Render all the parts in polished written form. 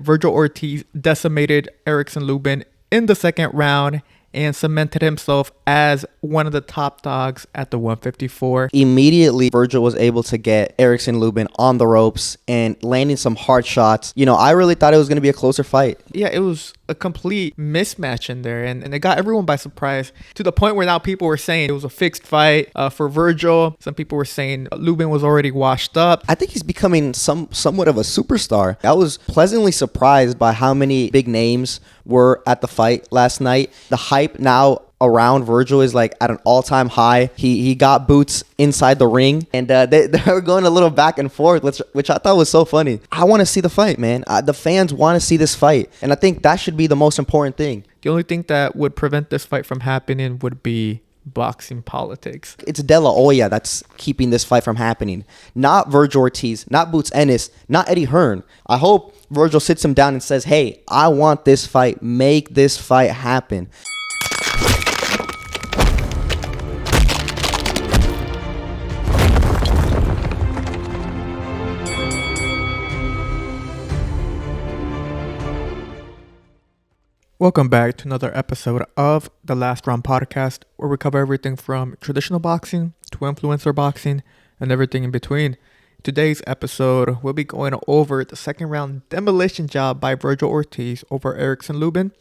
Vergil Ortiz decimated Erickson Lubin in the second round and cemented himself as one of the top dogs at the 154. Immediately, Vergil was able to get Erickson Lubin on the ropes and landing some hard shots. I really thought it was going to be a closer fight. Yeah, it was a complete mismatch in there, and it got everyone by surprise to the point where now people were saying it was a fixed fight for Vergil. Some people were saying Lubin was already washed up. I think he's becoming somewhat of a superstar. I was pleasantly surprised by how many big names were at the fight last night. The hype now around Vergil is like at an all-time high. He got boots inside the ring, and they were going a little back and forth, which I thought was so funny. I want to see the fight, man. The fans want to see this fight, and I think that should be the most important thing. The only thing that would prevent this fight from happening would be boxing politics. It's De La Hoya that's keeping this fight from happening. Not Vergil Ortiz, not Boots Ennis, not Eddie Hearn. I hope Vergil sits him down and says, hey, I want this fight. Make this fight happen. Welcome back to another episode of the Last Round Podcast, where we cover everything from traditional boxing to influencer boxing and everything in between. Today's episode, we'll be going over the second round demolition job by Vergil Ortiz over Erickson Lubin,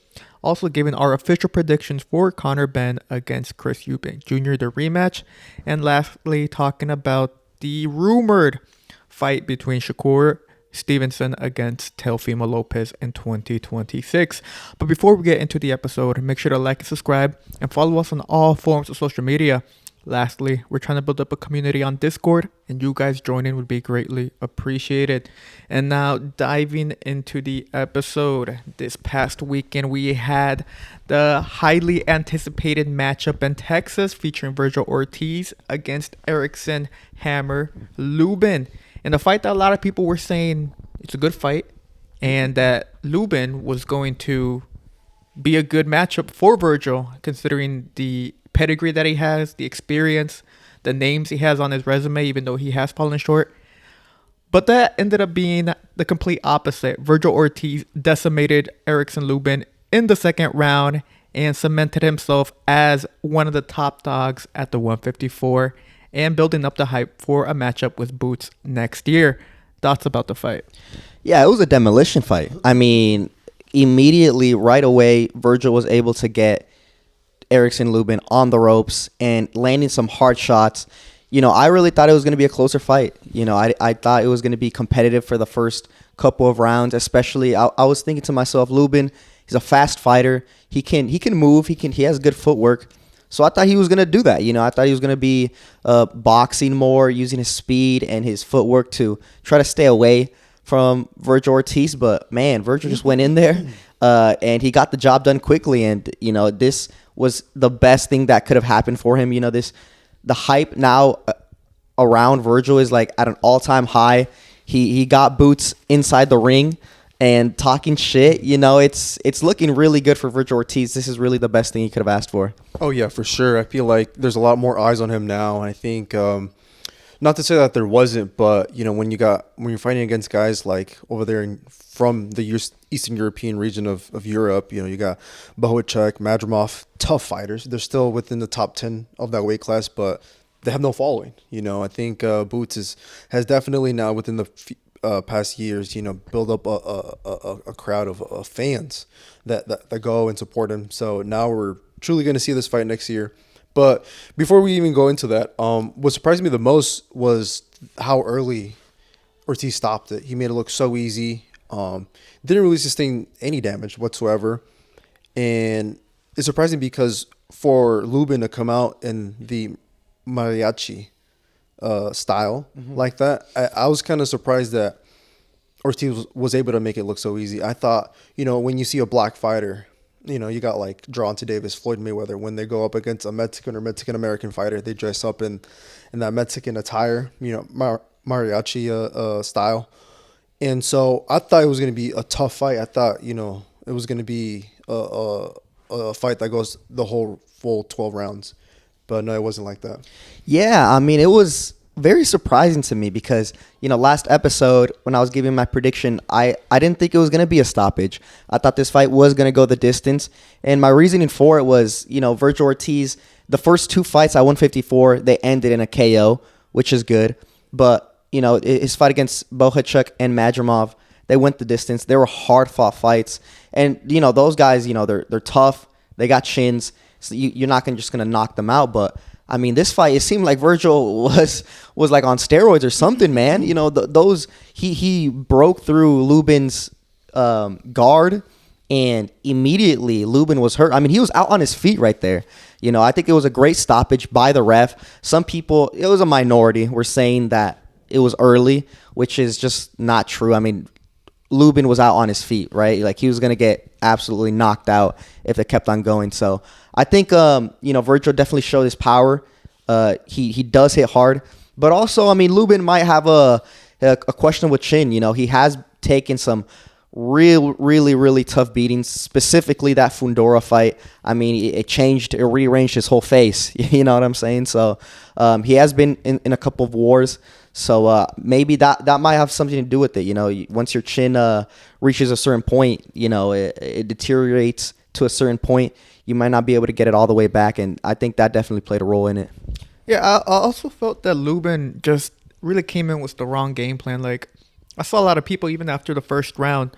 also giving our official predictions for Conor Benn against Chris Eubank Jr., the rematch, and lastly, talking about the rumored fight between Shakur Stevenson against Teofimo Lopez in 2026. But before we get into the episode, make sure to like and subscribe and follow us on all forms of social media. Lastly, we're trying to build up a community on Discord, and you guys joining would be greatly appreciated. And now diving into the episode. This past weekend, we had the highly anticipated matchup in Texas featuring Vergil Ortiz against Erickson Hammer Lubin. In a fight that a lot of people were saying it's a good fight and that Lubin was going to be a good matchup for Vergil, considering the pedigree that he has, the experience, the names he has on his resume, even though he has fallen short. But that ended up being the complete opposite. Vergil Ortiz decimated Erickson Lubin in the second round and cemented himself as one of the top dogs at the 154. And building up the hype for a matchup with Boots next year. Thoughts about the fight? Yeah, it was a demolition fight. I mean, immediately, right away, Vergil was able to get Erickson Lubin on the ropes and landing some hard shots. I really thought it was going to be a closer fight. I thought it was going to be competitive for the first couple of rounds, especially. I was thinking to myself, Lubin, he's a fast fighter. He can move. He has good footwork. So I thought he was going to do that. I thought he was going to be boxing more, using his speed and his footwork to try to stay away from Vergil Ortiz. But, man, Vergil just went in there and he got the job done quickly. And, this was the best thing that could have happened for him. The hype now around Vergil is like at an all-time high. He got boots inside the ring. And talking shit, it's looking really good for Vergil Ortiz. This is really the best thing he could have asked for. Oh, yeah, for sure. I feel like there's a lot more eyes on him now. And I think, not to say that there wasn't, but, when you're fighting against guys like over there from the Eastern European region of Europe, you got Bohacek, Madrimov, tough fighters. They're still within the top 10 of that weight class, but they have no following. I think Boots has definitely now within the past years, build up a crowd of fans that go and support him. So now we're truly going to see this fight next year. But before we even go into that, what surprised me the most was how early Ortiz stopped it. He made it look so easy. Didn't really sustain any damage whatsoever. And it's surprising because for Lubin to come out in the mariachi style like that, I was kind of surprised that Ortiz was able to make it look so easy. I thought, when you see a black fighter, you got like Jaron Davis, Floyd Mayweather, when they go up against a Mexican or Mexican-American fighter, they dress up in that Mexican attire, mariachi style. And so I thought it was going to be a tough fight. I thought, it was going to be a fight that goes the whole full 12 rounds. But no, it wasn't like that. Yeah, I mean, it was very surprising to me because, last episode when I was giving my prediction, I didn't think it was going to be a stoppage. I thought this fight was going to go the distance. And my reasoning for it was, Vergil Ortiz, the first 2 fights at 154, they ended in a KO, which is good. But, his fight against Bohachuk and Madrimov, they went the distance. They were hard-fought fights. And, those guys, they're tough. They got chins. So you're not just going to knock them out. But, I mean, this fight, it seemed like Vergil was like on steroids or something, man. He broke through Lubin's guard, and immediately Lubin was hurt. I mean, he was out on his feet right there. I think it was a great stoppage by the ref. Some people, it was a minority, were saying that it was early, which is just not true. I mean, Lubin was out on his feet, right? Like, he was going to get absolutely knocked out if it kept on going. So I think, Vergil definitely showed his power. He does hit hard. But also, I mean, Lubin might have a questionable chin. He has taken some really tough beatings, specifically that Fundora fight. I mean, it rearranged his whole face. You know what I'm saying? So he has been in a couple of wars. So maybe that might have something to do with it. Once your chin reaches a certain point, it deteriorates to a certain point. You might not be able to get it all the way back, and I think that definitely played a role in it. Yeah, I also felt that Lubin just really came in with the wrong game plan. Like, I saw a lot of people, even after the first round,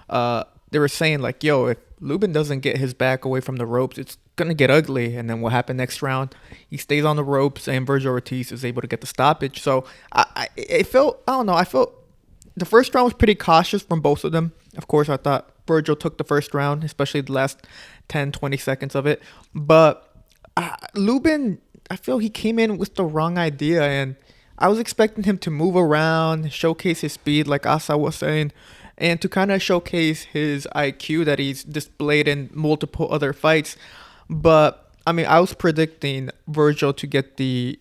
they were saying, like, yo, if Lubin doesn't get his back away from the ropes, it's going to get ugly. And then what happened next round? He stays on the ropes, and Vergil Ortiz is able to get the stoppage. So I felt the first round was pretty cautious from both of them. Of course, I thought Vergil took the first round, especially the last 10, 20 seconds of it. But Lubin, I feel he came in with the wrong idea, and I was expecting him to move around, showcase his speed, like Asa was saying, and to kind of showcase his IQ that he's displayed in multiple other fights. But, I mean, I was predicting Vergil to get the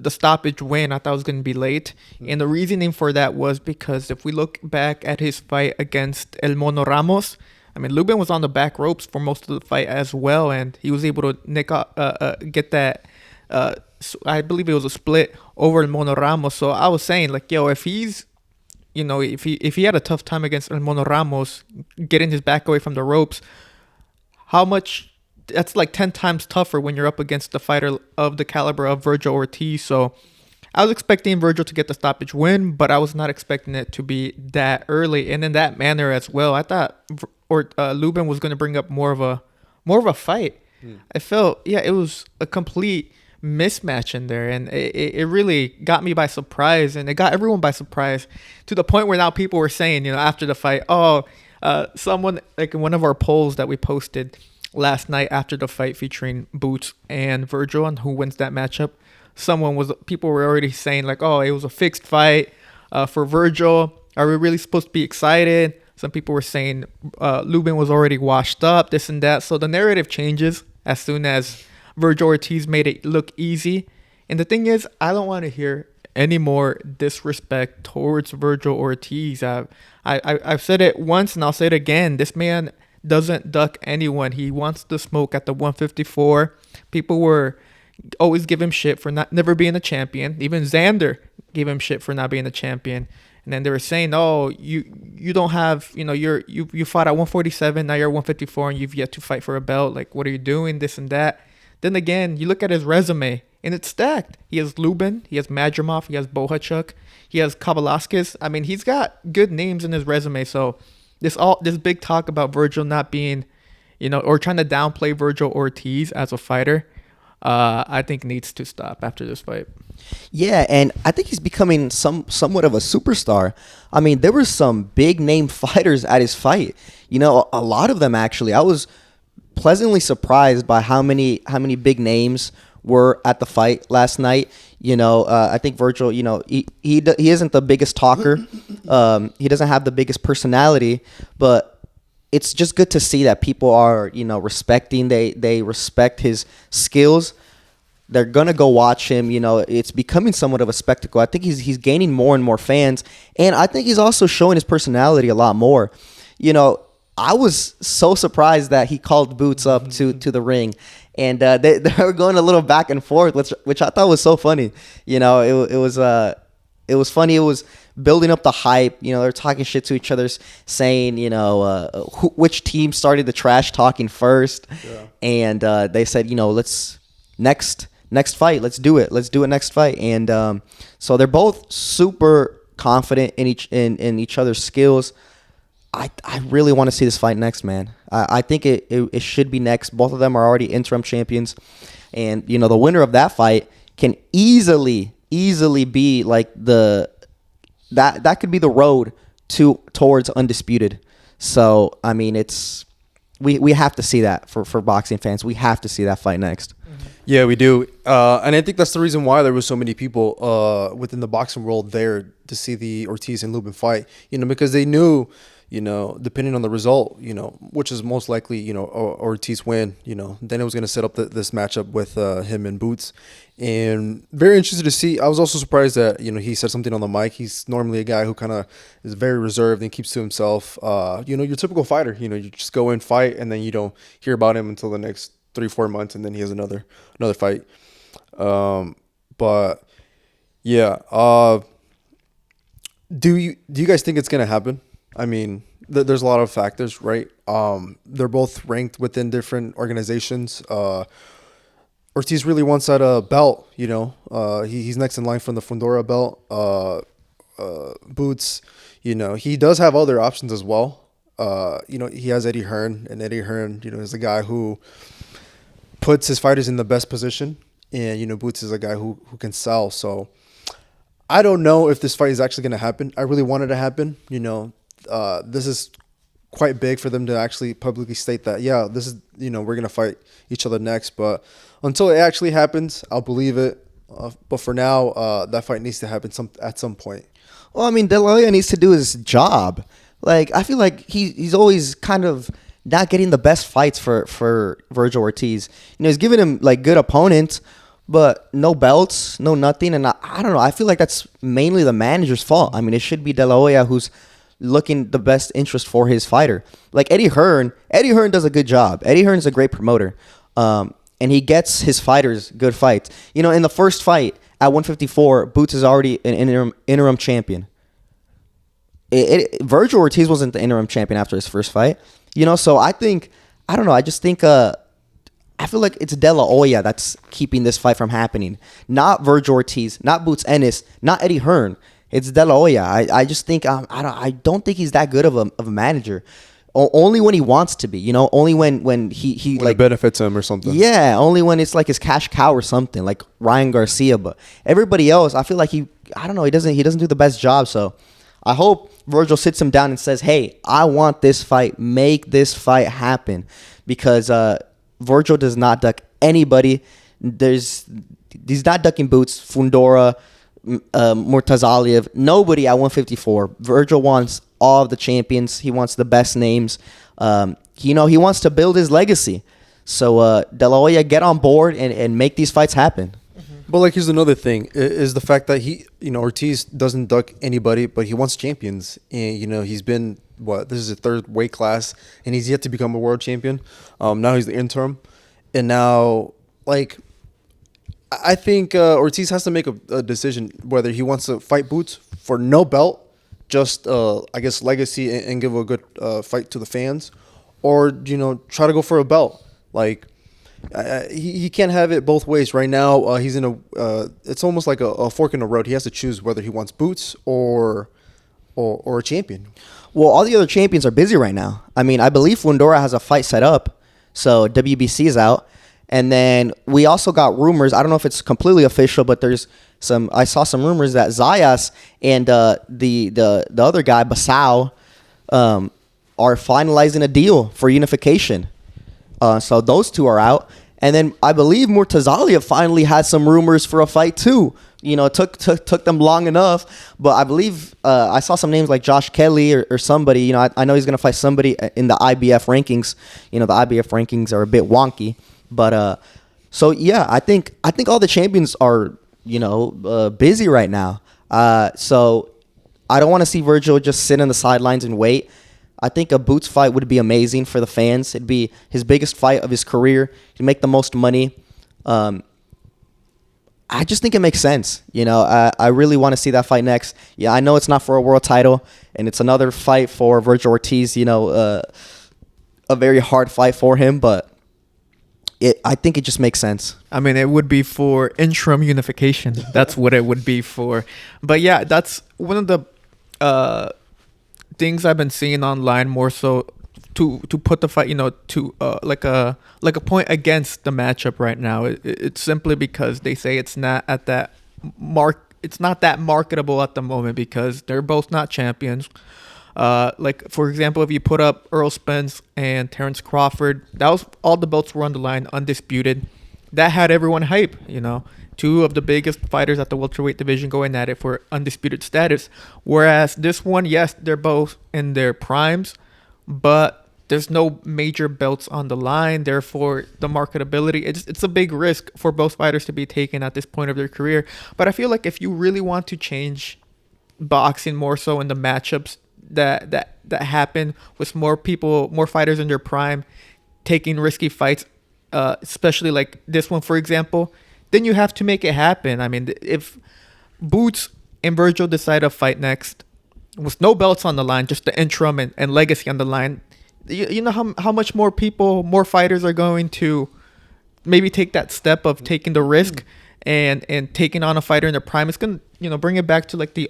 stoppage win. I thought it was going to be late. And the reasoning for that was because if we look back at his fight against El Mono Ramos, I mean, Lubin was on the back ropes for most of the fight as well, and he was able to get that. I believe it was a split over El Mono Ramos. So I was saying, like, yo, if he's, if he had a tough time against El Mono Ramos, getting his back away from the ropes, how much? That's like 10 times tougher when you're up against a fighter of the caliber of Vergil Ortiz. So I was expecting Vergil to get the stoppage win, but I was not expecting it to be that early and in that manner as well. I thought Lubin was going to bring up more of a fight. I felt, it was a complete mismatch in there, and it really got me by surprise, and it got everyone by surprise to the point where now people were saying, after the fight, someone, like in one of our polls that we posted last night after the fight featuring Boots and Vergil and who wins that matchup, people were already saying, like, oh, it was a fixed fight for Vergil. Are we really supposed to be excited? Some people were saying Lubin was already washed up, this and that. So the narrative changes as soon as Vergil Ortiz made it look easy. And the thing is, I don't want to hear any more disrespect towards Vergil Ortiz. I've said it once and I'll say it again. This man doesn't duck anyone. He wants to smoke at the 154. People were always give him shit for never being a champion. Even Xander gave him shit for not being a champion. And then they were saying, oh, you don't have, you fought at 147, now you're 154 and you've yet to fight for a belt. Like, what are you doing? This and that. Then again, you look at his resume and it's stacked. He has Lubin, he has Madrimov, he has Bohachuk, he has Kavalaskis. I mean, he's got good names in his resume. So this big talk about Vergil not being, or trying to downplay Vergil Ortiz as a fighter, I think needs to stop after this fight. Yeah, and I think he's becoming somewhat of a superstar. I mean, there were some big name fighters at his fight. A lot of them actually. I was pleasantly surprised by how many big names were at the fight last night. I think Vergil, he isn't the biggest talker. He doesn't have the biggest personality, but it's just good to see that people are, respecting. They respect his skills. They're gonna go watch him. It's becoming somewhat of a spectacle. I think he's gaining more and more fans, and I think he's also showing his personality a lot more. I was so surprised that he called Boots up to the ring, and they were going a little back and forth, which I thought was so funny. You know, it was funny. It was building up the hype. You know, they're talking shit to each other, saying, you know, which team started the trash talking first, and they said, you know, let's next fight, let's do it next fight, and so they're both super confident in each other's skills. I really want to see this fight next, man. I think it should be next. Both of them are already interim champions, and you know the winner of that fight can easily be like that could be the road towards undisputed. So I mean, we have to see that for boxing fans. We have to see that fight next. Yeah, we do. And I think that's the reason why there were so many people within the boxing world there to see the Ortiz and Lubin fight, you know, because they knew, you know, depending on the result, you know, which is most likely, you know, Ortiz win, you know, then it was going to set up this matchup with him and Boots. And very interested to see. I was also surprised that, you know, he said something on the mic. He's normally a guy who kind of is very reserved and keeps to himself. You know, your typical fighter, you know, you just go in, fight, and then you don't hear about him until the next 3-4 months, and then he has another fight. But yeah, do you guys think it's gonna happen? I mean, there's a lot of factors, right? They're both ranked within different organizations. Ortiz really wants that belt, you know. He's next in line from the Fundora belt. Boots, you know, he does have other options as well. You know, he has Eddie Hearn, and Eddie Hearn, you know, is a guy who puts his fighters in the best position, and you know Boots is a guy who can sell. So I don't know if this fight is actually going to happen. I really want it to happen. You know, this is quite big for them to actually publicly state that, yeah, this is, you know, we're going to fight each other next. But until it actually happens, I'll believe it. But for now, that fight needs to happen at some point. Well, I mean, De La Hoya needs to do his job. Like, I feel like he's always kind of not getting the best fights for Vergil Ortiz. You know, he's giving him like good opponents, but no belts, no nothing. And I don't know. I feel like that's mainly the manager's fault. I mean, it should be De La Hoya who's looking the best interest for his fighter. Like Eddie Hearn does a good job. Eddie Hearn's a great promoter. And he gets his fighters good fights. You know, in the first fight at 154, Boots is already an interim champion. Vergil Ortiz wasn't the interim champion after his first fight. You know, so I think, I don't know, I just think, I feel like it's De La Hoya that's keeping this fight from happening. Not Vergil Ortiz, not Boots Ennis, not Eddie Hearn. It's De La Hoya. I just think, I don't think he's that good of a manager. Only when he wants to be, you know, only when he like, it benefits him or something. Yeah, only when it's like his cash cow or something, like Ryan Garcia. But everybody else, I feel like he doesn't do the best job. So I hope Vergil sits him down and says, hey, I want this fight. Make this fight happen. Because Vergil does not duck anybody. He's not ducking Boots, Fundora, Murtazaliev, nobody at 154. Vergil wants all of the champions. He wants the best names. You know, he wants to build his legacy. So De La Hoya, get on board and make these fights happen. But like, here's another thing is the fact that Ortiz doesn't duck anybody, but he wants champions. And, you know, he's been, this is his third weight class, and he's yet to become a world champion. Now he's the interim. And now, like, I think Ortiz has to make a decision whether he wants to fight Boots for no belt, just, I guess, legacy and give a good fight to the fans, or, you know, try to go for a belt. Like, he can't have it both ways. Right now, he's in it's almost like a fork in the road. He has to choose whether he wants Boots or a champion. Well, all the other champions are busy right now. I mean, I believe Fundora has a fight set up, so WBC is out. And then we also got rumors. I don't know if it's completely official, but I saw some rumors that Zayas and the other guy, Basao, are finalizing a deal for unification. So those two are out. And then I believe Murtazaliev finally had some rumors for a fight too. You know, it took them long enough. But I believe I saw some names like Josh Kelly or somebody. You know, I know he's going to fight somebody in the IBF rankings. You know, the IBF rankings are a bit wonky. But so yeah, I think all the champions are, you know, busy right now. So I don't want to see Vergil just sit on the sidelines and wait. I think a Boots fight would be amazing for the fans. It'd be his biggest fight of his career. He'd make the most money. I just think it makes sense. I really want to see that fight next. Yeah, I know it's not for a world title, and it's another fight for Vergil Ortiz. A very hard fight for him, but I think it just makes sense. I mean, it would be for interim unification. That's what it would be for. But yeah, that's one of the things I've been seeing online more so to put the fight, to like a point against the matchup right now. It's simply because they say it's not at that it's not that marketable at the moment because they're both not champions. Like for example, if you put up Errol Spence and Terrence Crawford, that was all the belts were on the line, undisputed. That had everyone hype, two of the biggest fighters at the welterweight division going at it for undisputed status. Whereas this one, yes, they're both in their primes, but there's no major belts on the line. Therefore, the marketability, it's a big risk for both fighters to be taken at this point of their career. But I feel like if you really want to change boxing more so in the matchups that happen with more fighters in their prime taking risky fights, especially like this one, for example, then you have to make it happen. I mean, if Boots and Vergil decide to fight next with no belts on the line, just the interim and legacy on the line, you know how much more fighters are going to maybe take that step of taking the risk and taking on a fighter in their prime. It's going to, bring it back to like the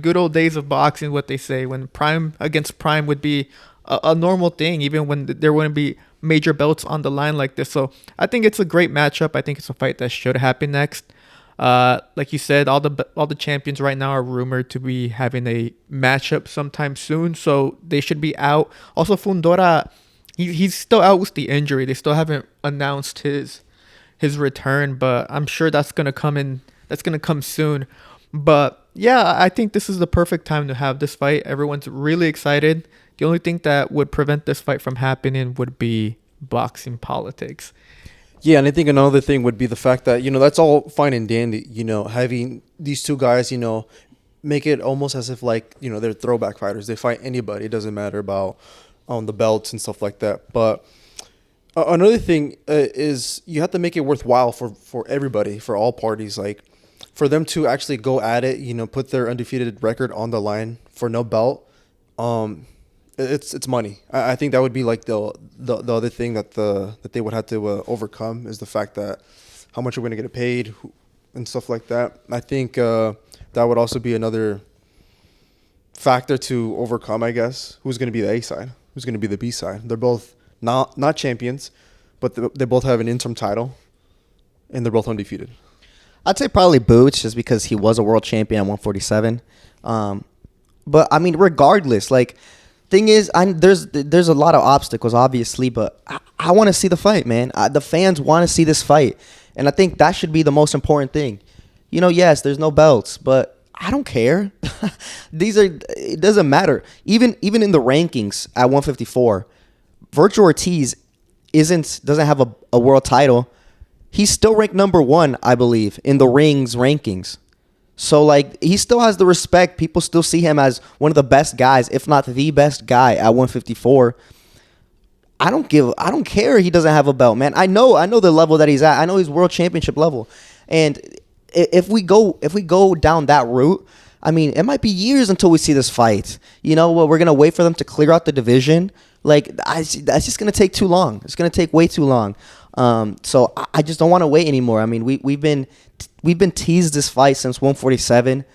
good old days of boxing, what they say, when prime against prime would be a normal thing, even when there wouldn't be major belts on the line like this. So I think it's a great matchup. I think it's a fight that should happen next. Like you said, all the champions right now are rumored to be having a matchup sometime soon, so they should be out. Also, Fundora, he's still out with the injury. They still haven't announced his return, but I'm sure that's gonna come soon. But yeah, I think this is the perfect time to have this fight. Everyone's really excited. The only thing that would prevent this fight from happening would be boxing politics. Yeah, and I think another thing would be the fact that, that's all fine and dandy, having these two guys, make it almost as if like, they're throwback fighters. They fight anybody. It doesn't matter about the belts and stuff like that. But another thing is you have to make it worthwhile for everybody, for all parties. Like for them to actually go at it, put their undefeated record on the line for no belt. It's money. I think that would be like the other thing that they would have to overcome is the fact that how much are we going to get paid and stuff like that. I think that would also be another factor to overcome, I guess. Who's going to be the A side? Who's going to be the B side? They're both not champions, but they both have an interim title, and they're both undefeated. I'd say probably Boots just because he was a world champion at 147. But I mean, regardless, like. Thing is, there's a lot of obstacles, obviously, but I want to see the fight, man. The fans want to see this fight, and I think that should be the most important thing. Yes, there's no belts, but I don't care. It doesn't matter. Even in the rankings at 154, Vergil Ortiz doesn't have a world title. He's still ranked number 1, I believe, in the Rings rankings. So, like, he still has the respect. People still see him as one of the best guys, if not the best guy at 154. I don't care he doesn't have a belt, man. I know the level that he's at. I know he's world championship level. And if we go down that route, I mean, it might be years until we see this fight. We're going to wait for them to clear out the division. Like, that's just going to take too long. It's going to take way too long. So I just don't want to wait anymore. I mean, we've been teased this fight since 147.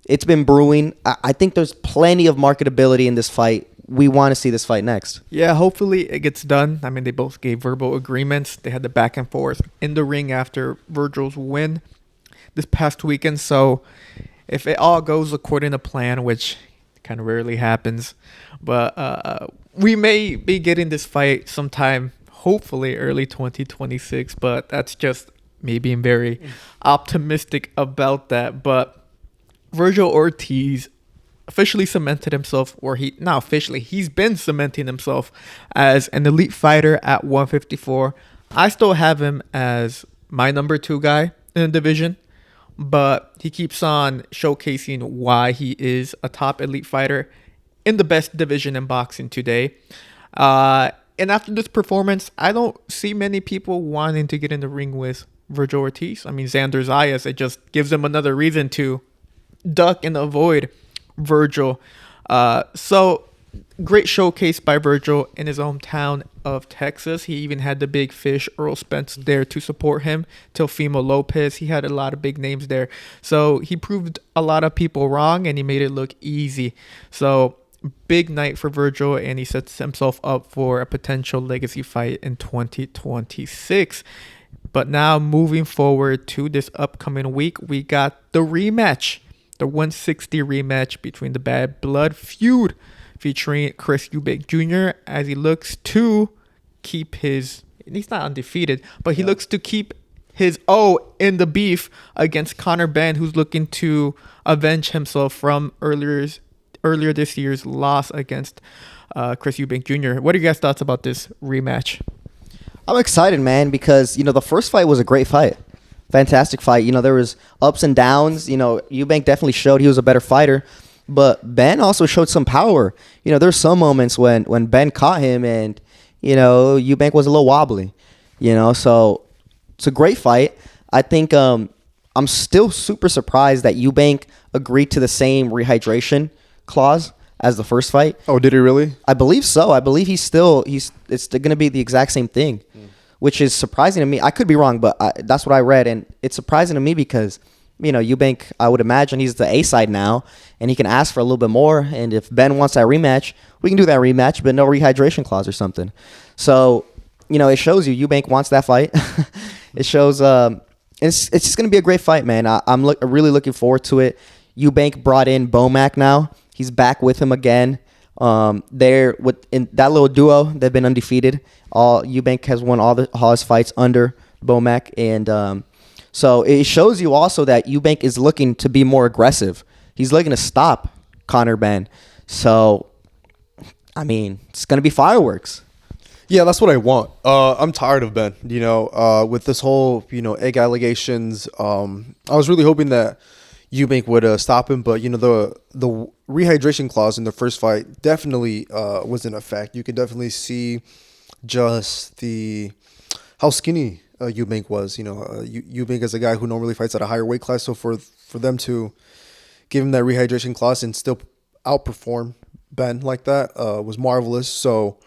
It's been brewing. I think there's plenty of marketability in this fight. We want to see this fight next. Yeah, hopefully it gets done. I mean, they both gave verbal agreements. They had the back and forth in the ring after Vergil's win this past weekend. So if it all goes according to plan, which kind of rarely happens, but we may be getting this fight sometime, hopefully early 2026, but that's just me being very optimistic about that. But Vergil Ortiz officially cemented himself, or he's been cementing himself as an elite fighter at 154. I still have him as my number 2 guy in the division, but he keeps on showcasing why he is a top elite fighter in the best division in boxing today. And after this performance, I don't see many people wanting to get in the ring with Vergil Ortiz. I mean, Xander Zayas, it just gives them another reason to duck and avoid Vergil. So great showcase by Vergil in his hometown of Texas. He even had the big fish Earl Spence there to support him. Teofimo Lopez, he had a lot of big names there. So he proved a lot of people wrong and he made it look easy. So big night for Vergil, and he sets himself up for a potential legacy fight in 2026. But now moving forward to this upcoming week, we got the rematch, the 160 rematch between the Bad Blood feud featuring Chris Eubank Jr. as he looks to keep his, he's not undefeated, but he looks to keep his O in the beef against Conor Benn, who's looking to avenge himself from earlier this year's loss against Chris Eubank Jr. What are you guys' thoughts about this rematch? I'm excited, man, because, the first fight was a great fight. Fantastic fight. There was ups and downs. Eubank definitely showed he was a better fighter, but Ben also showed some power. There's some moments when Ben caught him and, Eubank was a little wobbly, so it's a great fight. I think I'm still super surprised that Eubank agreed to the same rehydration clause as the first fight. Oh, did he really? I believe so. I believe it's going to be the exact same thing, which is surprising to me. I could be wrong, but that's what I read, and it's surprising to me because, Eubank, I would imagine he's the A side now, and he can ask for a little bit more, and if Ben wants that rematch, we can do that rematch, but no rehydration clause or something. So, it shows you Eubank wants that fight. It shows it's just going to be a great fight, man. I'm really looking forward to it. Eubank brought in Bomac now. He's back with him again. They're in that little duo. They've been undefeated. Eubank has won all his fights under Bomac, and so it shows you also that Eubank is looking to be more aggressive. He's looking to stop Conor Benn. So, it's gonna be fireworks. Yeah, that's what I want. I'm tired of Ben. With this whole egg allegations. I was really hoping that Eubank would stop him, but the rehydration clause in the first fight definitely was in effect. You could definitely see just how skinny Eubank was. Eubank is a guy who normally fights at a higher weight class, so for them to give him that rehydration clause and still outperform Ben like that was marvelous. So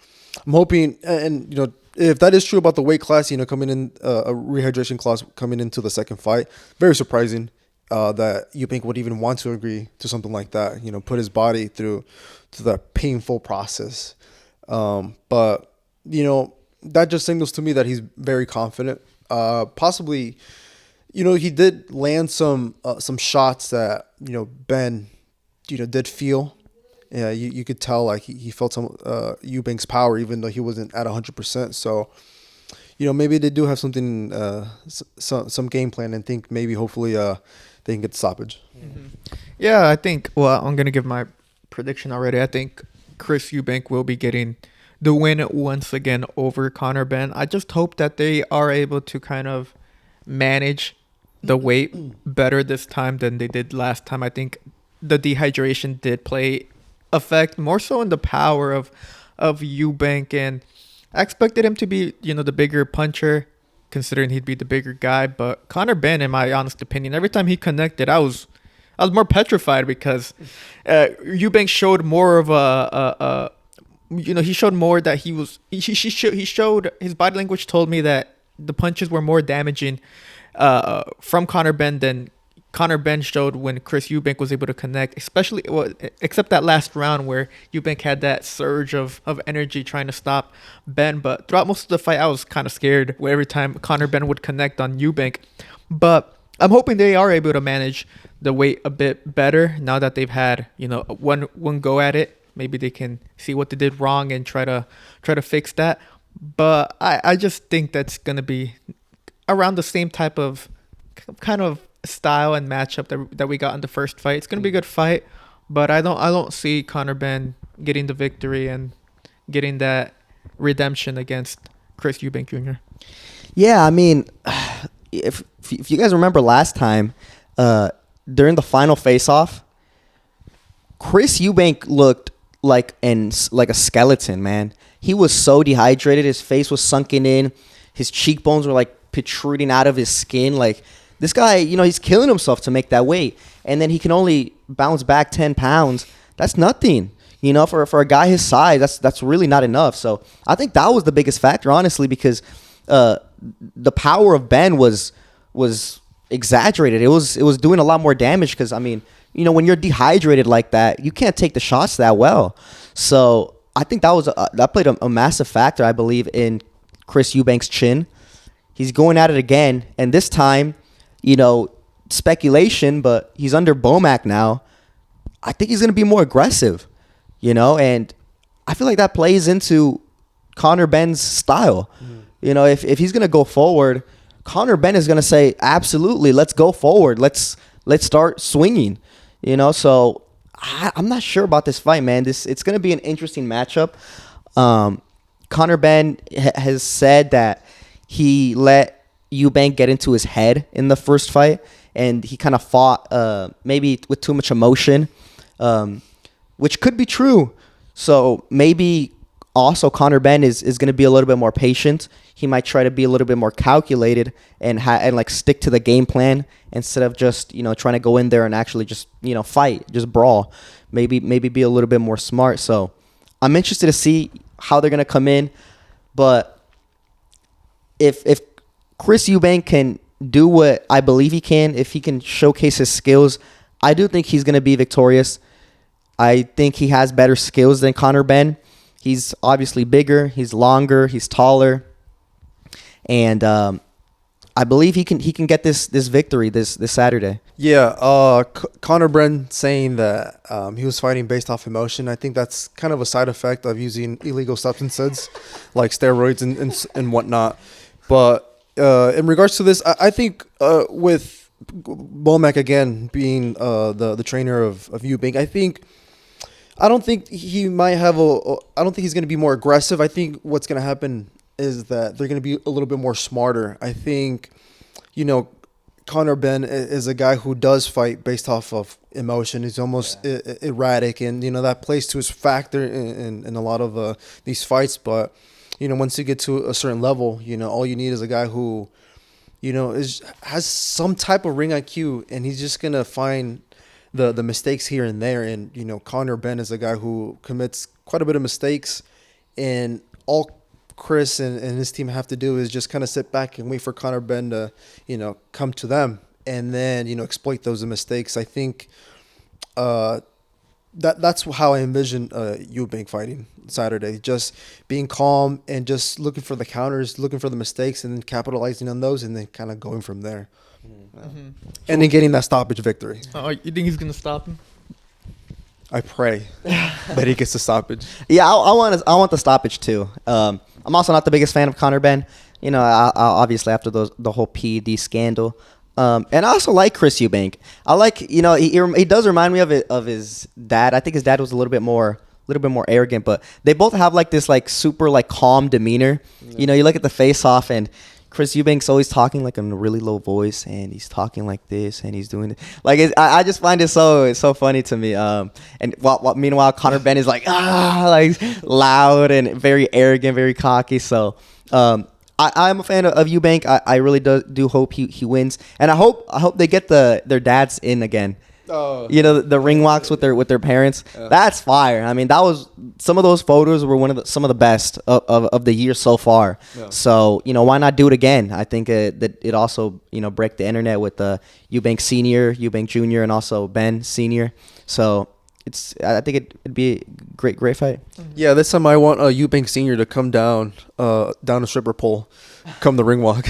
I'm hoping, and if that is true about the weight class, coming in a rehydration clause coming into the second fight, very surprising. That Eubank would even want to agree to something like that, put his body through that painful process. But that just signals to me that he's very confident. Possibly, he did land some shots that, Ben, did feel. Yeah, you could tell like he felt some Eubank's power, even though he wasn't at 100%. So, maybe they do have something, some game plan, and think maybe hopefully they can get the stoppage. Mm-hmm. Yeah, I think, I'm going to give my prediction already. I think Chris Eubank will be getting the win once again over Conor Benn. I just hope that they are able to kind of manage the weight better this time than they did last time. I think the dehydration did play effect more so in the power of Eubank, and I expected him to be, the bigger puncher, considering he'd be the bigger guy. But Conor Benn, in my honest opinion, every time he connected, I was more petrified because Eubank showed more of he showed more that he showed his body language told me that the punches were more damaging from Conor Benn than Conor Benn showed when Chris Eubank was able to connect, especially except that last round where Eubank had that surge of energy trying to stop Benn. But throughout most of the fight, I was kind of scared every time Conor Benn would connect on Eubank. But I'm hoping they are able to manage the weight a bit better now that they've had one go at it. Maybe they can see what they did wrong and try to fix that. But I just think that's gonna be around the same type of kind of style and matchup that we got in the first fight. It's gonna be a good fight, but I don't see Conor Benn getting the victory and getting that redemption against Chris Eubank Jr. Yeah, if you guys remember last time, during the final face-off, Chris Eubank looked like a skeleton, man. He was so dehydrated. His face was sunken in. His cheekbones were like protruding out of his skin. Like, this guy, he's killing himself to make that weight. And then he can only bounce back 10 pounds. That's nothing. For a guy his size, that's really not enough. So I think that was the biggest factor, honestly, because the power of Ben was exaggerated. It was doing a lot more damage because, when you're dehydrated like that, you can't take the shots that well. So I think that played a massive factor, I believe, in Chris Eubank's chin. He's going at it again, and this time, speculation, but he's under Bomac now. I think he's going to be more aggressive, and I feel like that plays into Conor Benn's style. If he's going to go forward, Conor Benn is going to say, absolutely, let's go forward. Let's start swinging, So I'm not sure about this fight, man. It's going to be an interesting matchup. Conor Benn has said that he let Eubank get into his head in the first fight, and he kind of fought maybe with too much emotion, which could be true. So maybe also Conor Benn is going to be a little bit more patient. He might try to be a little bit more calculated and like stick to the game plan instead of just trying to go in there and actually just fight, just brawl. Maybe be a little bit more smart. So I'm interested to see how they're going to come in, but if Chris Eubank can do what I believe he can, if he can showcase his skills, I do think he's going to be victorious. I think he has better skills than Conor Benn. He's obviously bigger, he's longer, he's taller, and I believe he can get this victory this Saturday. Yeah, Conor Benn saying that he was fighting based off emotion. I think that's kind of a side effect of using illegal substances like steroids and whatnot. But in regards to this, I think with Bomac again being the trainer of Eubank, I don't think he might have I don't think he's going to be more aggressive. I think what's going to happen is that they're going to be a little bit more smarter. I think, Conor Benn is a guy who does fight based off of emotion. He's almost erratic, and that plays to his factor in a lot of these fights. But once you get to a certain level, all you need is a guy who, has some type of ring IQ, and he's just gonna find the mistakes here and there. And Conor Benn is a guy who commits quite a bit of mistakes, and all Chris and his team have to do is just kind of sit back and wait for Conor Benn to come to them, and then exploit those mistakes. I think that's how I envision Eubank fighting Saturday. Just being calm and just looking for the counters, looking for the mistakes, and then capitalizing on those, and then kind of going from there. Mm-hmm. And then getting that stoppage victory. You think he's gonna stop him? I pray that he gets the stoppage. Yeah, I want the stoppage too. I'm also not the biggest fan of Conor Benn. Obviously after the whole PED scandal. And I also like Chris Eubank. I like, he does remind me of his dad. I think his dad was a little bit more arrogant, but they both have like this like super like calm demeanor. Yeah. You look at the face off, and Chris Eubank's always talking like in a really low voice, and he's talking like this, and he's doing it. Like I just find it so funny to me. And meanwhile, Conor Benn is like like loud and very arrogant, very cocky. So I'm a fan of Eubank. I really do hope he wins, and I hope they get their dads in again. Oh. The ring walks with their parents. Yeah. That's fire. I mean, that was some of those photos were some of the best of the year so far. Yeah. So why not do it again? I think that it also break the internet with Eubank Senior, Eubank Junior, and also Ben Senior. So I think it'd be a great fight. Yeah, this time I want Eubank Senior to come down a stripper pole, come the ring walk.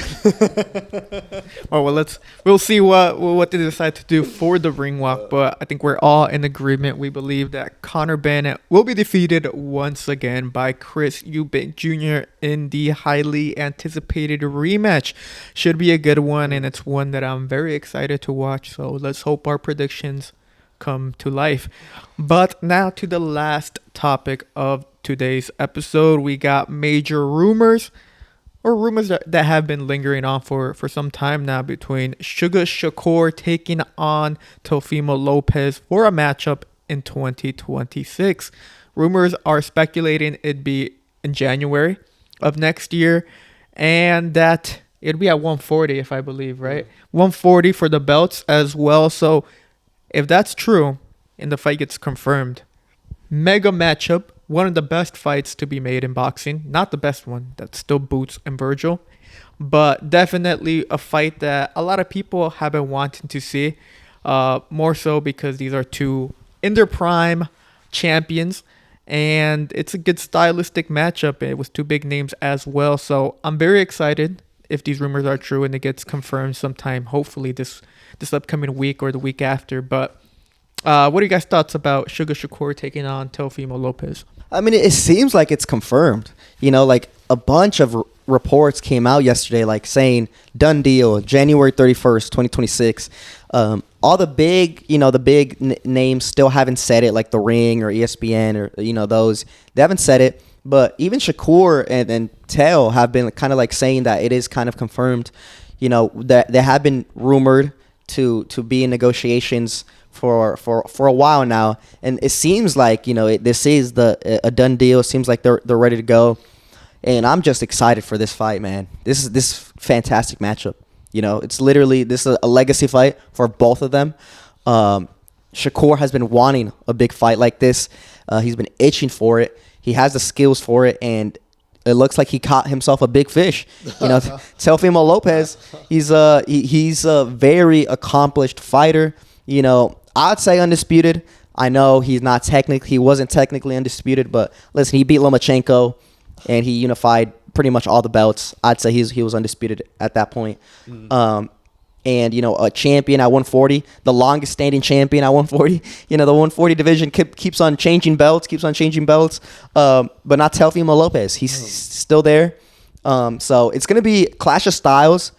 Well, we'll see what they decide to do for the ring walk. But I think we're all in agreement. We believe that Conor Benn will be defeated once again by Chris Eubank Jr. in the highly anticipated rematch. Should be a good one, and it's one that I'm very excited to watch. So let's hope our predictions come to life. But now to the last topic of today's episode. We got major rumors that have been lingering on for some time now between Shakur taking on Teofimo Lopez for a matchup in 2026. Rumors are speculating it'd be in January of next year, and that it'd be at 140, if I believe, right? 140 for the belts as well. So if that's true and the fight gets confirmed, mega matchup, one of the best fights to be made in boxing. Not the best one, that's still Boots and Vergil, but definitely a fight that a lot of people have been wanting to see, more so because these are two in their prime champions, and it's a good stylistic matchup. It was two big names as well, so I'm very excited if these rumors are true and it gets confirmed sometime, hopefully this upcoming week or the week after. But what are you guys' thoughts about Sugar Shakur taking on Teofimo Lopez? I mean, it seems like it's confirmed. Like a bunch of reports came out yesterday, like saying done deal, January 31st, 2026. All the big, names still haven't said it, like The Ring or ESPN or, those. They haven't said it. But even Shakur and Teo have been kind of like saying that it is kind of confirmed, that they have been rumored to be in negotiations for a while now, and it seems like this is a done deal. It seems like they're ready to go, and I'm just excited for this fight, man. This is this fantastic matchup. It's literally this is a legacy fight for both of them. Shakur has been wanting a big fight like this. He's been itching for it. He has the skills for it, and it looks like he caught himself a big fish. Teofimo Lopez, he's a very accomplished fighter. I'd say undisputed. I know he wasn't technically undisputed, but listen, he beat Lomachenko, and he unified pretty much all the belts. I'd say he was undisputed at that point. And a champion at 140, the longest standing champion at 140. The 140 division keeps on changing belts. But not Teofimo Lopez. He's still there. So it's gonna be clash of styles.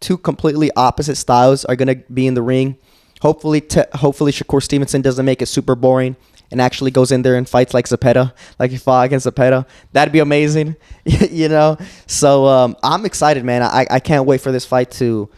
Two completely opposite styles are gonna be in the ring. Hopefully Shakur Stevenson doesn't make it super boring and actually goes in there and fights like Zepeda, like he fought against Zepeda. That'd be amazing, So I'm excited, man. I can't wait for this fight to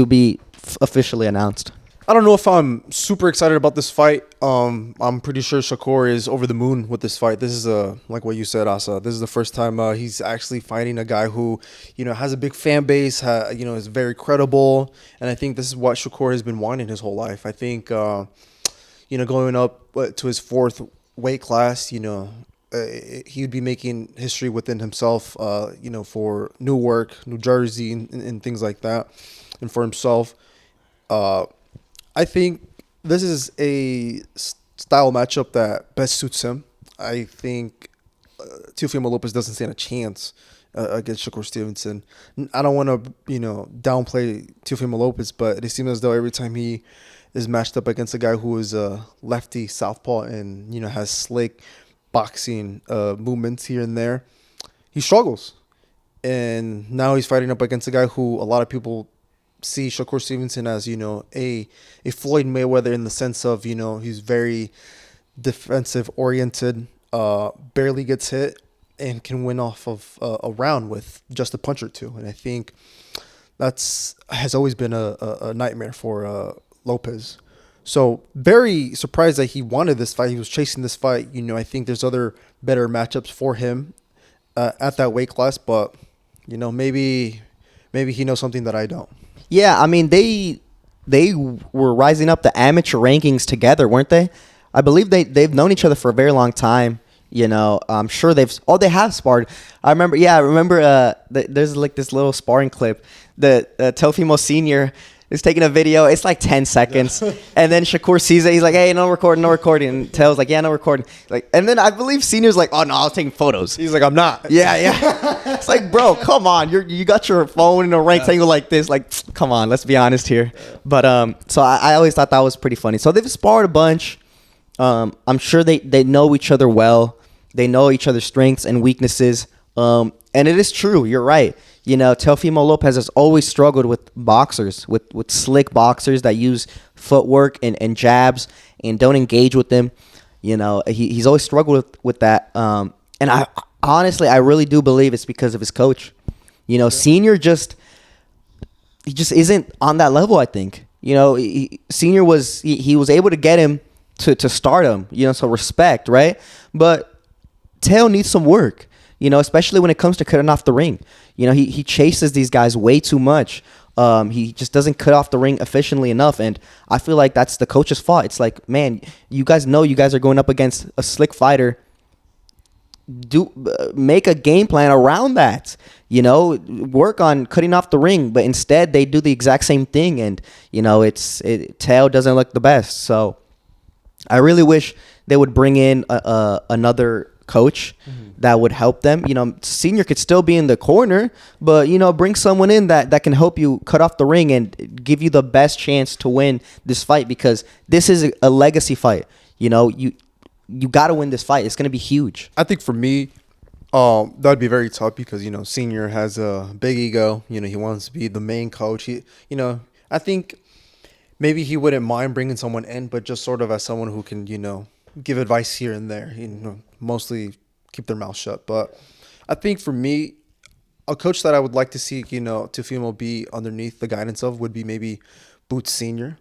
be officially announced. I don't know if I'm super excited about this fight. I'm pretty sure Shakur is over the moon with this fight. This is like what you said, Asa. This is the first time he's actually fighting a guy who, has a big fan base, is very credible, and I think this is what Shakur has been wanting his whole life. I think, going up to his fourth weight class, he would be making history within himself, for Newark, New Jersey, and things like that, and for himself. I think this is a style matchup that best suits him. I think Teofimo Lopez doesn't stand a chance against Shakur Stevenson. I don't want to, downplay Teofimo Lopez, but it seems as though every time he is matched up against a guy who is a lefty southpaw and, has slick boxing movements here and there, he struggles. And now he's fighting up against a guy who a lot of people see Shakur Stevenson as, a Floyd Mayweather in the sense of, he's very defensive oriented, barely gets hit, and can win off of a round with just a punch or two. And I think has always been a nightmare for Lopez. So very surprised that he wanted this fight. He was chasing this fight. I think there's other better matchups for him at that weight class, but maybe he knows something that I don't. Yeah, I mean, they were rising up the amateur rankings together, weren't they? I believe they've known each other for a very long time. I'm sure they have sparred. I remember there's like this little sparring clip that Teofimo Sr. is taking a video. It's like 10 seconds. And then Shakur sees it. He's like, hey, no recording. And Teo's like, yeah, no recording. And then I believe Senior's like, oh, no, I was taking photos. He's like, I'm not. Yeah. It's like, bro, come on. You got your phone in a rectangle like this. Like, come on, let's be honest here. But so I always thought that was pretty funny. So they've sparred a bunch. I'm sure they know each other well. They know each other's strengths and weaknesses. And it is true. You're right. Teofimo Lopez has always struggled with boxers, with slick boxers that use footwork and jabs and don't engage with them. He's always struggled with that. And I honestly, I really do believe it's because of his coach. Senior he just isn't on that level, I think. Senior was able to get him to stardom, so respect, right? But Teo needs some work, especially when it comes to cutting off the ring. He chases these guys way too much. He just doesn't cut off the ring efficiently enough, and I feel like that's the coach's fault. It's like, man, you guys know you guys are going up against a slick fighter. Make a game plan around that. Work on cutting off the ring, but instead they do the exact same thing, and Teo doesn't look the best. So I really wish they would bring in another coach that would help them. Senior could still be in the corner, but bring someone in that can help you cut off the ring and give you the best chance to win this fight, because this is a legacy fight. You got to win this fight. It's going to be huge. I think for me, that would be very tough because, Senior has a big ego. He wants to be the main coach. I think maybe he wouldn't mind bringing someone in, but just sort of as someone who can, give advice here and there, mostly keep their mouth shut. But I think for me, a coach that I would like to see, Teofimo be underneath the guidance of would be maybe Boots Senior.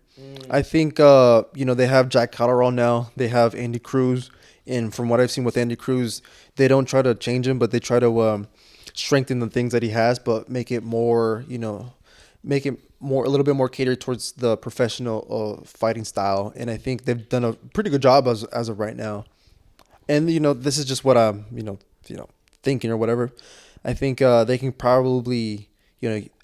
I think, they have Jack Catterall now. They have Andy Cruz. And from what I've seen with Andy Cruz, they don't try to change him, but they try to strengthen the things that he has, but make it more, a little bit more catered towards the professional fighting style. And I think they've done a pretty good job as of right now. And, this is just what I'm, thinking or whatever. I think they can probably,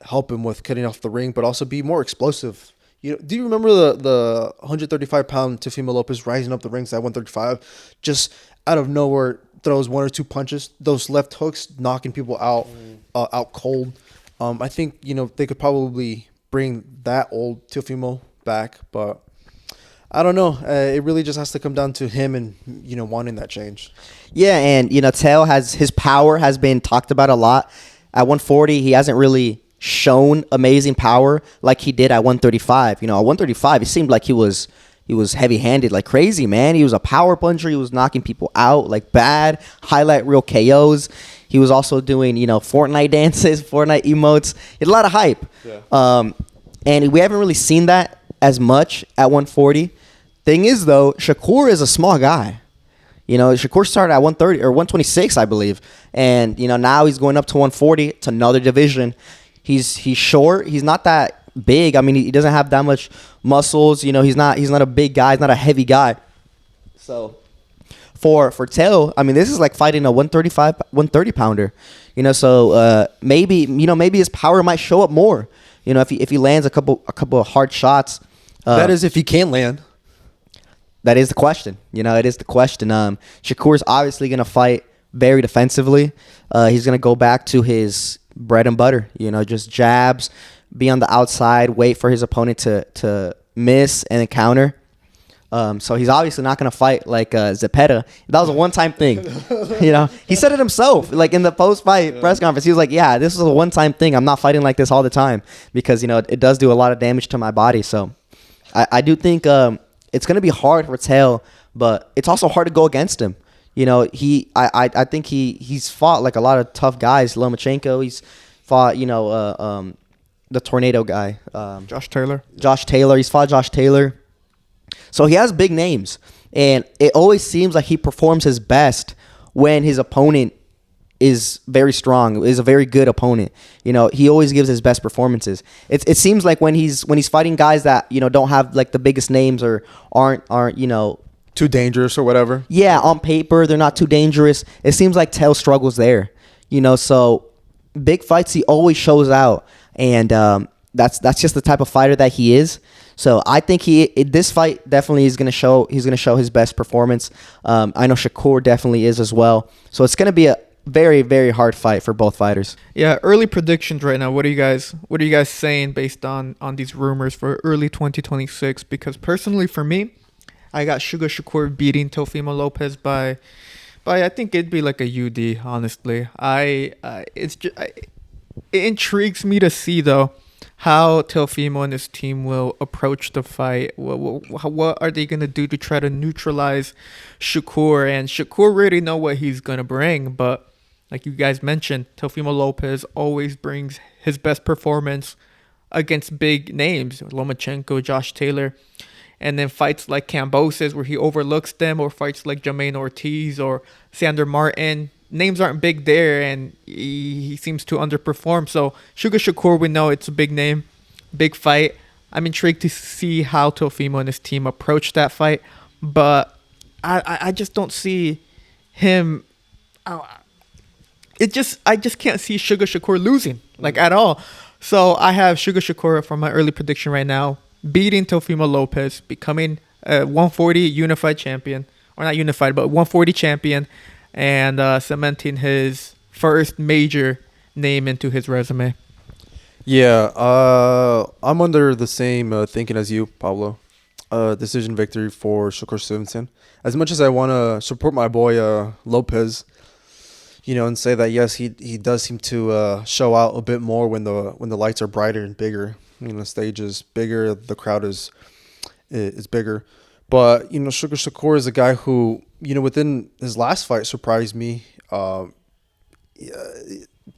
help him with cutting off the ring, but also be more explosive. Do you remember the 135-pound Teofimo Lopez rising up the rings at 135, just out of nowhere throws one or two punches, those left hooks knocking people out cold. I think they could probably bring that old Teofimo back, but I don't know. It really just has to come down to him and wanting that change. Yeah, and Teo his power has been talked about a lot. At 140, he hasn't really shown amazing power like he did at 135. At 135, it seemed like he was heavy-handed like crazy, man. He was a power puncher. He was knocking people out like bad, highlight reel KOs. He was also doing, Fortnite dances, Fortnite emotes. He had a lot of hype. Yeah. And we haven't really seen that as much at 140. Thing is, though, Shakur is a small guy. Shakur started at 130 or 126, I believe. And, now he's going up to 140. It's another division. He's short. He's not that big. I mean, he doesn't have that much muscles. He's not a big guy. He's not a heavy guy. So for Teo, I mean, this is like fighting a 130 pounder. So maybe his power might show up more. If he lands a couple of hard shots. That is if he can land. That is the question. It is the question. Shakur's obviously going to fight very defensively. He's going to go back to his bread and butter, just jabs, be on the outside, wait for his opponent to miss and then counter. So he's obviously not going to fight like Zepeda. That was a one-time thing. He said it himself, like in the post-fight press conference. He was like, yeah, this is a one-time thing. I'm not fighting like this all the time because, it does do a lot of damage to my body. So I do think it's going to be hard for Teo, but it's also hard to go against him. I think he's fought like a lot of tough guys. Lomachenko, he's fought, the tornado guy. Josh Taylor. He's fought Josh Taylor. So he has big names. And it always seems like he performs his best when his opponent is very strong, is a very good opponent. He always gives his best performances. It seems like when he's fighting guys that, don't have like the biggest names or aren't too dangerous or whatever. Yeah, on paper, they're not too dangerous. It seems like Teo struggles there. So big fights, he always shows out. And that's just the type of fighter that he is. So I think this fight definitely is going to show. He's going to show his best performance. I know Shakur definitely is as well. So it's going to be a very, very hard fight for both fighters. Yeah, early predictions right now. What are you guys saying based on these rumors for early 2026? Because personally, for me, I got Sugar Shakur beating Teofimo Lopez by I think it'd be like a UD. Honestly, it intrigues me to see though how Teofimo and his team will approach the fight. What are they gonna do to try to neutralize Shakur? And Shakur already know what he's gonna bring, but like you guys mentioned, Teofimo Lopez always brings his best performance against big names, Lomachenko, Josh Taylor. And then fights like Cambosis where he overlooks them, or fights like Jermaine Ortiz or Sander Martin, names aren't big there, and he seems to underperform. So Sugar Shakur, we know it's a big name, big fight. I'm intrigued to see how Teofimo and his team approach that fight, but I just don't see him. I just can't see Sugar Shakur losing like at all. So I have Sugar Shakur from my early prediction right now, beating Teofimo Lopez, becoming a 140 unified champion, or not unified, but 140 champion, and cementing his first major name into his resume. Yeah, I'm under the same thinking as you, Pablo. Decision victory for Shakur Stevenson. As much as I want to support my boy Lopez, and say that yes, he does seem to show out a bit more when the lights are brighter and bigger. The stage is bigger, the crowd is bigger. But Sugar Shakur is a guy who within his last fight surprised me. No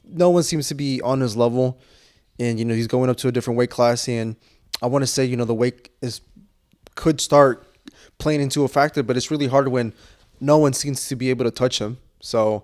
one seems to be on his level, and he's going up to a different weight class. And I want to say the weight could start playing into a factor, but it's really hard when no one seems to be able to touch him. So.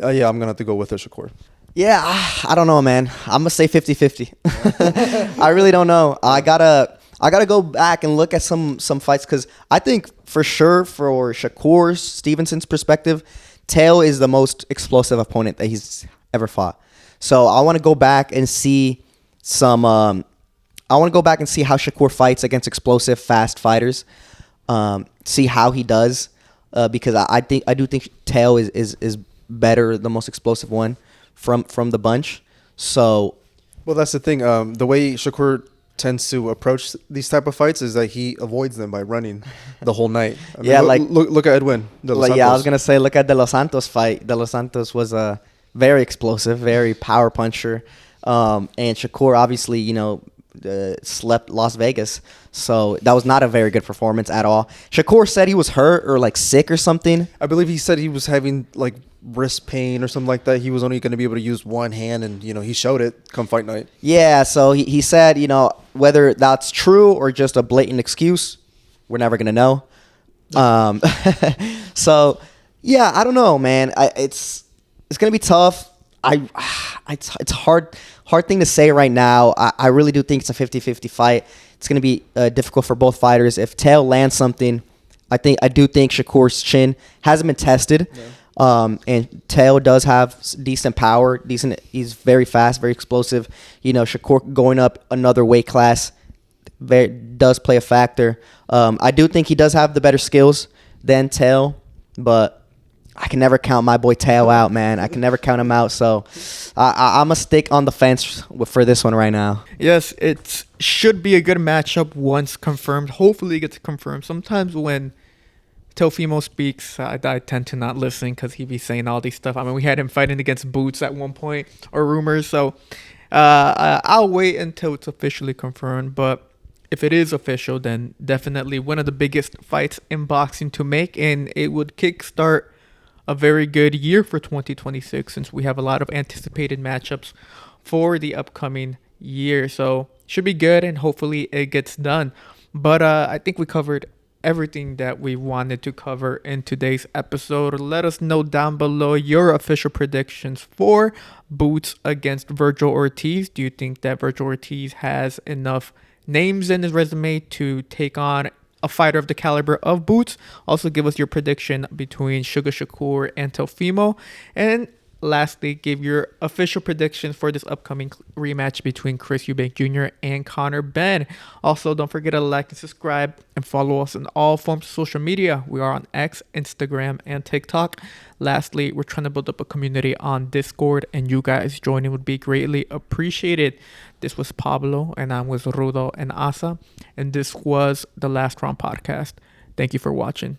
Yeah, I'm going to have to go with Shakur. Yeah, I don't know, man. I'm going to say 50-50. I really don't know. I gotta go back and look at some fights, because I think for sure for Shakur's, Stevenson's perspective, Teo is the most explosive opponent that he's ever fought. So I want to go back and see I want to go back and see how Shakur fights against explosive, fast fighters. See how he does, because I do think Teo is better, the most explosive one from the bunch. So, well, that's the thing. The way Shakur tends to approach these type of fights is that he avoids them by running the whole night. Look at Edwin De Los Santos. Yeah, I was gonna say, look at De Los Santos fight. De Los Santos was a very explosive, very power puncher, and Shakur obviously slept Las Vegas, so that was not a very good performance at all. Shakur said he was hurt or sick or something. I believe he said he was having wrist pain or something like that. He was only going to be able to use one hand, and he showed it come fight night. Yeah, so he said whether that's true or just a blatant excuse, we're never gonna know. So yeah, I don't know, man. It's gonna be tough. It's hard thing to say right now. I really do think it's a 50-50 fight. It's gonna be difficult for both fighters. If Teo lands something, I do think Shakur's chin hasn't been tested. Yeah. And Teo does have decent power. He's very fast, very explosive. Shakur going up another weight class does play a factor. I do think he does have the better skills than Teo, but I can never count my boy Teo out, man. I can never count him out. So I'm going to stick on the fence for this one right now. Yes, it should be a good matchup once confirmed. Hopefully it gets confirmed. Sometimes when Teofimo speaks, I tend to not listen because he be saying all these stuff. I mean, we had him fighting against Boots at one point, or rumors. So I'll wait until it's officially confirmed. But if it is official, then definitely one of the biggest fights in boxing to make. And it would kickstart a very good year for 2026, since we have a lot of anticipated matchups for the upcoming year. So should be good, and hopefully it gets done. But I think we covered everything that we wanted to cover in today's episode. Let us know down below your official predictions for Boots against Vergil Ortiz. Do you think that Vergil Ortiz has enough names in his resume to take on a fighter of the caliber of Boots? Also, give us your prediction between Sugar Shakur and Teofimo. And lastly, give your official predictions for this upcoming rematch between Chris Eubank Jr. and Conor Benn. Also, don't forget to like and subscribe and follow us on all forms of social media. We are on X, Instagram, and TikTok. Lastly, we're trying to build up a community on Discord, and you guys joining would be greatly appreciated. This was Pablo, and I'm with Rudo and Asa, and this was the Last Round Podcast. Thank you for watching.